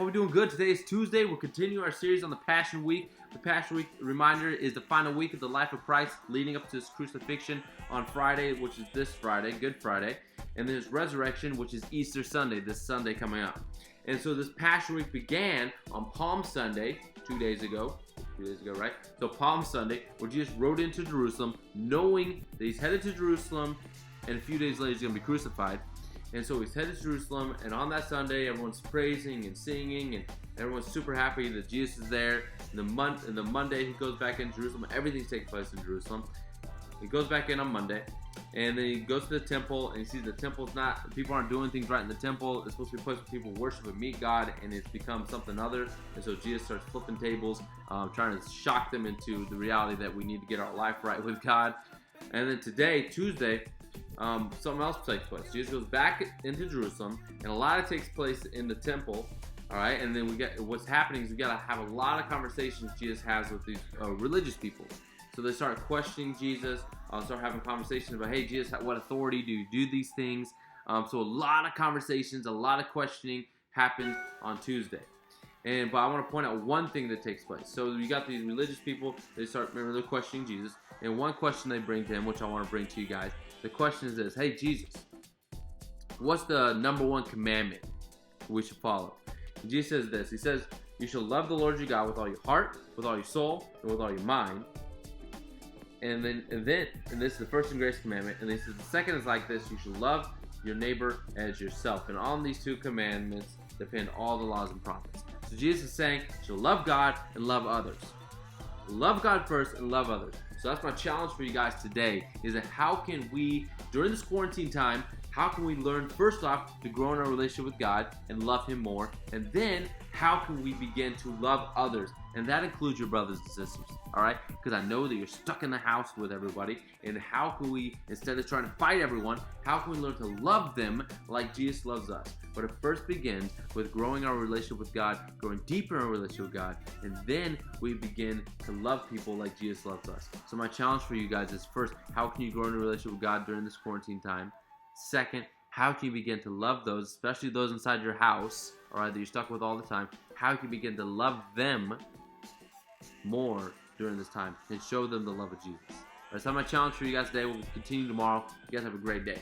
Hope you're doing good. Today is Tuesday. We'll continue our series on the Passion Week. The Passion Week, reminder, is the final week of the life of Christ leading up to his crucifixion on Friday, which is this Friday, Good Friday. And then his resurrection, which is Easter Sunday, this Sunday coming up. And so this Passion Week began on Palm Sunday, 2 days ago. 2 days ago, right? So Palm Sunday, where Jesus rode into Jerusalem, knowing that he's headed to Jerusalem, and a few days later he's going to be crucified. And so he's headed to Jerusalem, and on that Sunday, everyone's praising and singing, and everyone's super happy that Jesus is there. And the Monday, he goes back in Jerusalem. Everything's taking place in Jerusalem. He goes back in on Monday, and then he goes to the temple, and he sees the temple's not, people aren't doing things right in the temple. It's supposed to be a place where people worship and meet God, and it's become something other. And so Jesus starts flipping tables, trying to shock them into the reality that we need to get our life right with God. And then today, Tuesday, something else takes place. Jesus goes back into Jerusalem, and a lot of takes place in the temple. All right, and then what's happening is we got to have a lot of conversations Jesus has with these religious people. So they start questioning Jesus, start having conversations about, hey, Jesus, what authority do you do these things? So a lot of conversations, a lot of questioning happened on Tuesday. But I want to point out one thing that takes place. So you got these religious people, they're questioning Jesus. And one question they bring to him, which I want to bring to you guys. The question is this: hey, Jesus, what's the number one commandment we should follow? And Jesus says this. He says, you shall love the Lord your God with all your heart, with all your soul, and with all your mind. And this is the first and greatest commandment. And then he says the second is like this: you shall love your neighbor as yourself. And on these two commandments depend all the laws and prophets. So Jesus is saying you shall love God and love others. Love God first and love others. So that's my challenge for you guys today, is that how can we, during this quarantine time, how can we learn, first off, to grow in our relationship with God and love him more? And then how can we begin to love others? And that includes your brothers and sisters, all right? Because I know that you're stuck in the house with everybody. And how can we, instead of trying to fight everyone, how can we learn to love them like Jesus loves us? But it first begins with growing our relationship with God, growing deeper in our relationship with God, and then we begin to love people like Jesus loves us. So my challenge for you guys is, first, how can you grow in a relationship with God during this quarantine time? Second, how can you begin to love those, especially those inside your house, all right, that you're stuck with all the time? How can you begin to love them more during this time and show them the love of Jesus? That's my challenge for you guys today. We'll continue tomorrow. You guys have a great day.